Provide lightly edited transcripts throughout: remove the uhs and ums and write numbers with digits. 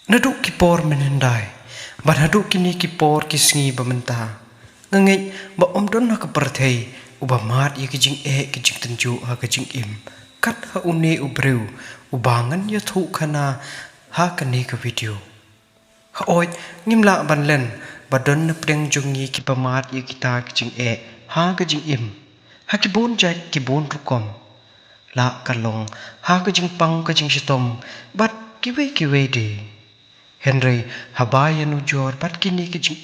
Naduk kipor menendai, ban haduk kini kipor kisngi bamenta. Ngengej ba omdon ha keperthei, uba mat ye kijing kijing tenju ha kijing im. Kat ha une ubreu, ubangan ya thu kana ha kani ke video. Ha oi ngimla ban len, badon na preng jungi ki pamat ye kita kijing ha kijing im. Ha kibun jai kibun rukom. La kalong ha kijing pang kijing shitom, bat kiwe de. Henry habaya nu jor pat kini kijing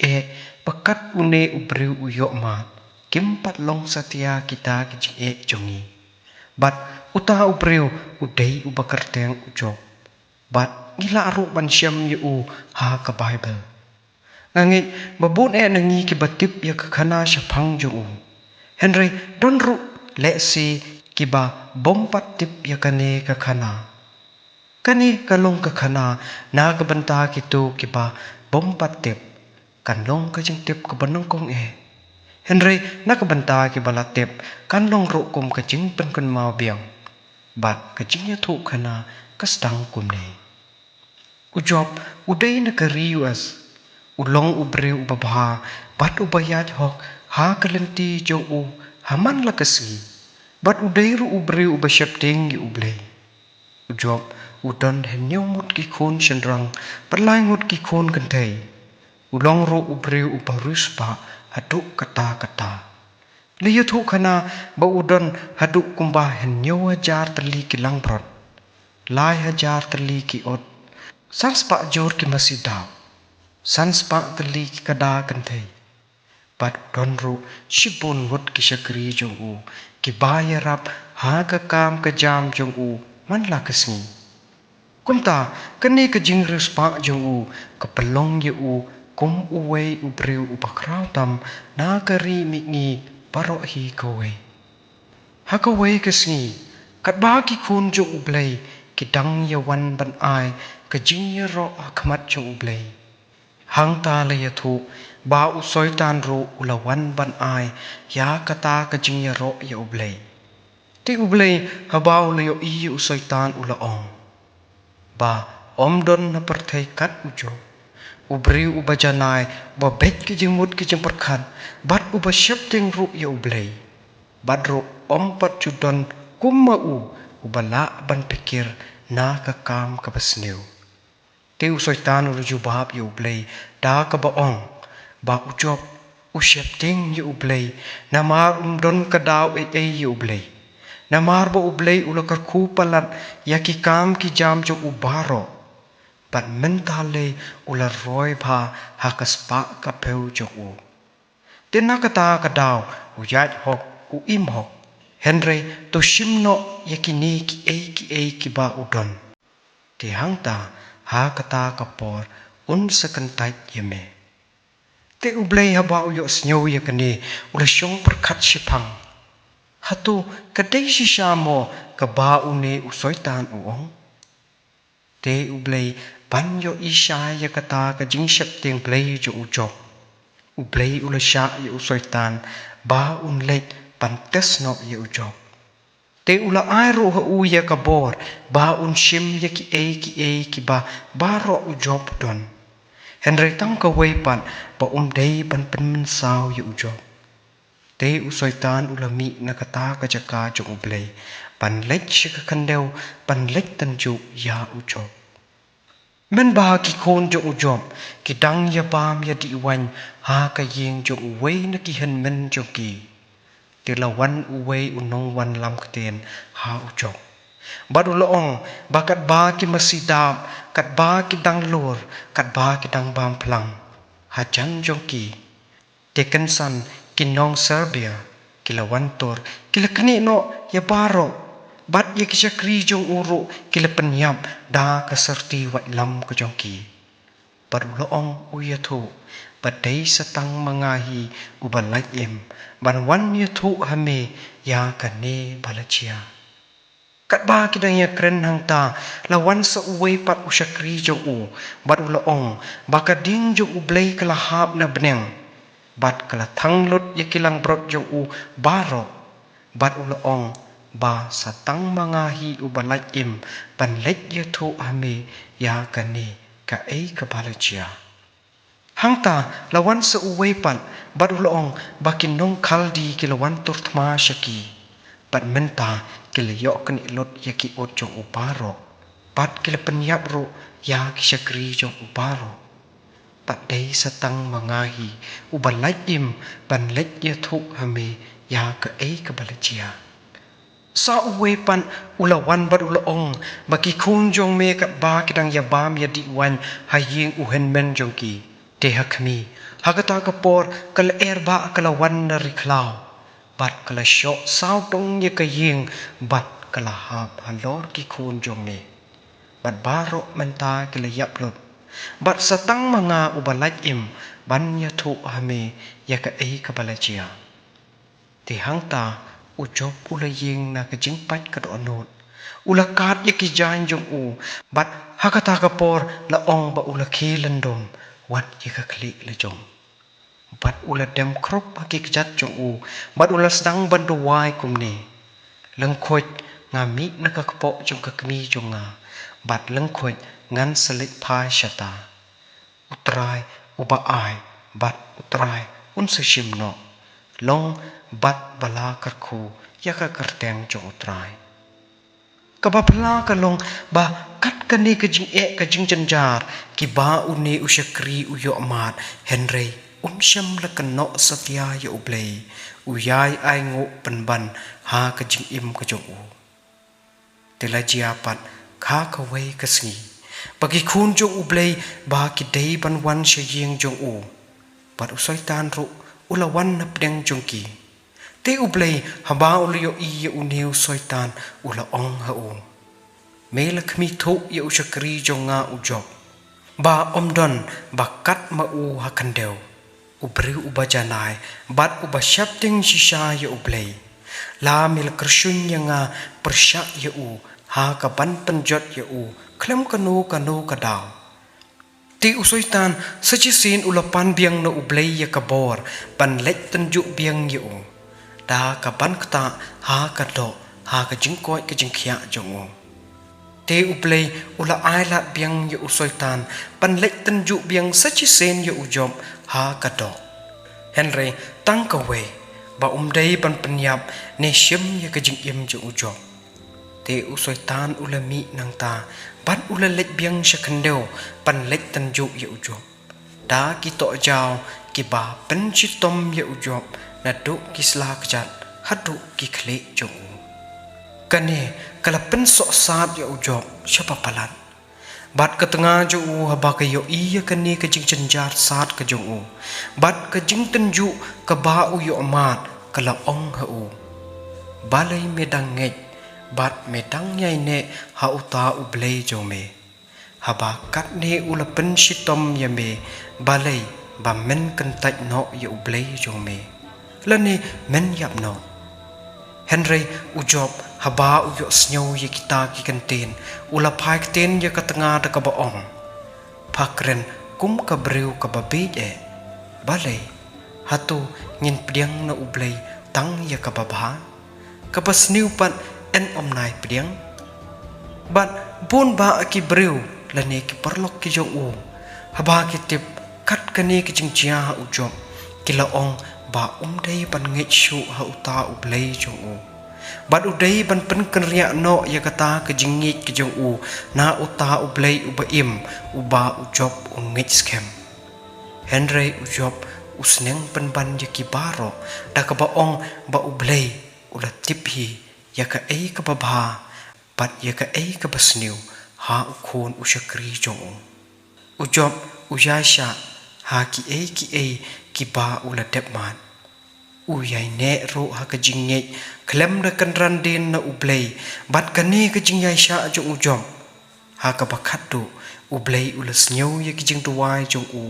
pakat une ubreu uyok mat. Kim pat long satia kita kijing jongi. Bat utah ubreu udai ubakerteng ujok. Bat ngila aruk ban syam yu ha ka Bible. Ngangit babun nangi ki batip ya kakana syapang jong. Henry don ru leksi kiba bompat tip ya kane kakana. Kani kalong kakana na kabanta kitu kiba bompat tip. Kanlong kajing tip kabanong kong Henry na kabanta kibala tip kanlong rukum kajing penkun mau biang. Bat kajingnya tu kana kastang kumne. Ujop udai na kariwas. Ulong ubreu ubabha bat ubayat hok ha kalenti jong haman lakasi. Bat udai ru ubreu ubasyap tinggi ublay. Ujop udon henyong mut ki khun sendrang perlai mut ki khun kentai ulong ro ubreu ubarus pa haduk kata liu thu khana ba udon haduk kumba henyo hajar tali ki langprot lai hajar tali ki ot sans pa jor ki masidau sans pa tali ki kada kentai bat don ro shibun mut ki shakri jong ki bayarap ha ka kam ka jam jong man la kasni kumta kani ka jingres pa jong kapelong ye kum uwei ubreu ubakrau tam na kari mingi paro hi kowe ha kowe kasni kat ba ki khun jong ublay kidang ye wan ban ai ka jing ye ro akmat jong ublay hang ta le ye thu ba u soi tan ro ulawan ban ai ya kata ka jing ye ro ye ublay ti ublay habau le yo i u soi tan ula ong ba omdon na perthai kat ujo ubri ubajanai ba bet ki jimut ki jimperkhan bat ubasyap ting ru ya ublay bat ru ompat judon kumma ubala ban pikir na ka kam ka basneu te usoitan uru jubab ya ublay da ka baong ba ujop usyap ting ya ublay na mar umdon ka daw ya ublay Namar bo ublay ula karku palat ya ki kam ki jam jo ubaro. Bat mentale ula roy pa hakas pa kapeu jo u. Tena kata kadaw uyat hok u im hok. Henry to shimno ya ki ni ki ba udon. Ti hangta ha kata kapor un sekentait yeme. Te ublay haba uyo snyow ya kani ula syong perkat shipang. Hatu kadai sishamo kaba une usoitan uong. Te ublay banyo isya ya kata ka jingshap ting play jo ujok. Ublay ulasya ya usoitan ba unlet pantes no ya ujok. Te ula airo ha uya kabor ba unshim ya ki ba baro ujok don. Henry tang ka waypan ba umday pan penmensaw ya ujok. Te usoitan ulami na kata ka jaka jong ublay pan lech ka kandeu pan lech tanju ya ujok men ba ki khon jong ujok ki dang ya bam ya di wan ha ka yeng jong uwei na ki hen men jong ki te la wan uwei unong wan lam kten ha ujok bad uloong bakat ba ki masidap kat ba ki dang lor kat ba ki dang bam plang ha jan jong ki Tekan san kinong Serbia kilawan tor kila kani no ya baro bat ya kisya krijong uro kila penyap da kaserti wat lam ko jongki paruloong uyatho badai satang mangahi ubalai ban wan yatho hame ya kane balachia kat ba kidang ya kren hangta lawan sa uway pat usyakri jong bat uloong bakading jong ublay kalahap na beneng bat kala thanglut ya kilang brot jong baro bat uloong ba satang mangahi ubalai panlet ya thu ame ya kane ka ei ka balajia hangta lawan seuwei pan bat ulong bakin nong khaldi ki lawan turtma shaki bat menta ki leyok kan ilot yaki ot jong uparo bat ki lepenyap ro ya ki shakri jong uparo bat dei satang mangahi ubalaj im ban lej ya thuk hame ya ka ei ka balajia sa uwe pan ulawan bat ulong baki khun jong me kat ba kidang ya bam ya di wan haying uhen men jong ki te hakmi hagata kapor kal erba kalawan na riklau bat kala syok sao tong ya kaying bat kala hap halor ki khun jong me bat barok menta kala yap lot bat satang manga ubalaj im ban ya thu hame ya ka ei ka balajia ti hangta ujop ula ying na ka jingpat ka doonot ula kat ya ki jan jong u bat hakata kapor la ong ba ula khilandom wat ya ka klik le jong bat ula dem krop ha ki jat jong u bat ula sedang bandu wai kumni lengkhoj ngami na ka kpo jong ka kmi jong nga bat lengkhoj ngan selik phai shata utrai uba ai bat utrai un se shim no long bat bala karkhu ya ka karteng jong utrai ka ba pla ka long ba kat ka ni ka jing e ka jing janjar ki ba uni ushakri u yo mat henry sham la kan no satya ya ublei u yai ai ngo panban ha ka jing im ka jong u tela jiapat kha ka wei ka sngi bagi khun jong ublei ba ki dei ban wan she yeng jong u bat usoi tan ro ulawan na pdeng jong ki te ublei haba ulio i ya uneu soitan ula ong ha u me la khmi tho ya ushakri jong nga u job ba omdon ba kat ma u ha kandeu ubri ubajanai bat ubashapting shisha ya ublei la mil krshun ya nga persha ya u ha ka ban panjot ya u klem kanu kadaw ti usoitan sachi sin ulapan biang na ublei ya kabor pan lej tanju biang ya u da ka ban kta ha ka do ha ka jingkoi ka jingkhya jong u te ublei ula ai la biang ya usoitan pan lej tanju biang sachi sen ya u job ha ka do henry tang ka we ba dei pan penyap ne shim ya ka jing im jong u job te usoitan ula mi nang ta ban ula lej biang shakandeu pan lej tanju ya u job da ki to jaw ki ba pen chitom ya u job na do ki sla kjat hadu ki khle jong u kane kala pen so sat ya u job shapa palat bat ka tanga jo u haba ka yo i ya kane ka jing janjar sat ka jong u bat ka jing tanju ka ba u yo amat kala ong ha u balai medang ngej bat medang nyai ne ha uta ublei jo me haba kat ne ula pen shitom ya me balai ba men kan taj no ya ublei jo me lani men yap no henry ujob haba uyo snyo ya kita ki kantin ula phai ten ya katanga da ka ba ong phakren kum ka breu ka ba be e balai hatu nyin pdiang na ublei tang ya ka ba bha ka ba sniu pan en omnai pdiang bat bun ba ki breu lani ki perlok ki jong u haba ki tip kat kani ki jingchia ha ujob ki la ong ba dei ban ngej shu ha uta ublei jong u bat udei ban pen kenria no ya kata ke jingit ke jong u na uta ublei uba im uba ujob ngej skem henry ujob usneng pen ban ya ki baro da ka ba ong ba ublei ula tiphi ya ka ei ka ba bha bat ya ka ei ka basniu ha ukhon ushakri jong u ujob uyasha ha ki ei ki ba ula depman uyai ne ro ha ka jinge klem da kan randin na ublei bat kane ka jingyai sha jong u jom ha ka bakhat do ublei ula snyo ya ki jing tuwai jong u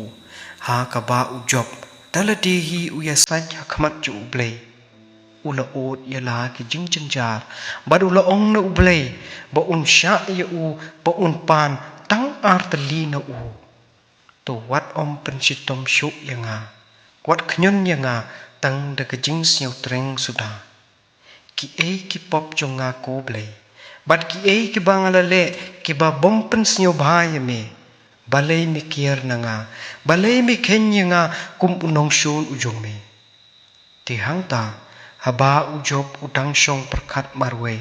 ha ka ba u job daladi hi uya san ha khmat ju ublei ula ot ya la ki jing janjar bat ula ong na ublei ba sha ya u ba pan tang artali na u to wat om pensitom shu ya nga wat knyon ya nga tang da ka jing snyo treng suda ki ki pop jong nga ko blei bat ki ki bangala le ki ba bom pen snyo bha ya me balay mikir na nga, balay mikenya nga kum unong syun ujong mi. Tihang ta, haba ujob udang syong perkat marwe.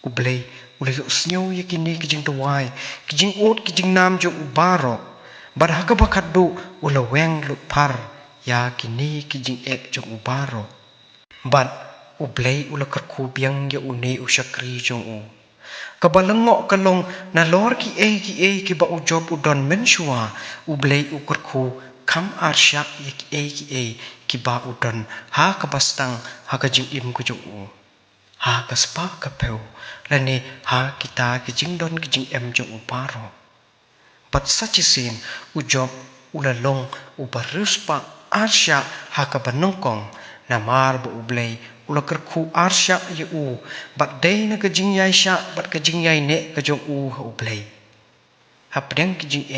Ublay, ulay usnyaw yakini kijing tuway, kijing ut kijing nam jong ubaro. Barhaga bakaddo ulaweng lupar, ya kini kijing ek jong ubaro. Bat ublay ulakarkubyang ya une usyakri jong u. Kabalangok kalong nalor ki e ba ujob udon mensua ublay ukurku kam arsyak ya ki ki ba udon ha kabastang ha kajing im kujung u. Ha kaspa kapeu lani ha kita kajing don kajing em jong uparo. But such a scene ujob ulalong ubarus pa arsyak ha kabanongkong namar ba ublay ulakarku arsyak ya u bat day na kajing yay syak bat kajing yay ne kajong u ha ublay. Hapdeng kajing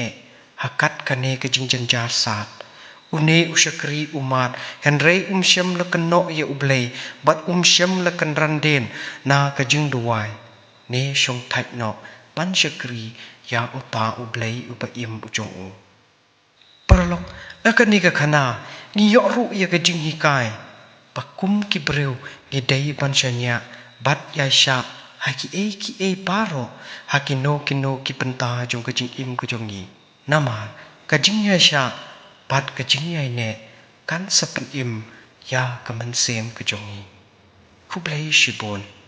hakat kane kajing janjar sat. Une usyakri umat henrei syam lakan no ya ublay bat syam lakan randen na kajing duway. Ne syong taik no ban syakri ya uta ublay ubaim ujong u. Paralok lakan ni kakana ngiyok ru ya kajing hikay. Pakum ki brew ni day ban syanya bat yay syak haki paro haki no ki penta jong kajing im kajong ni. Nama kajing yay syak bat kajing yay ne kan sapen im ya kamensem kajong ni. Kublay shibon.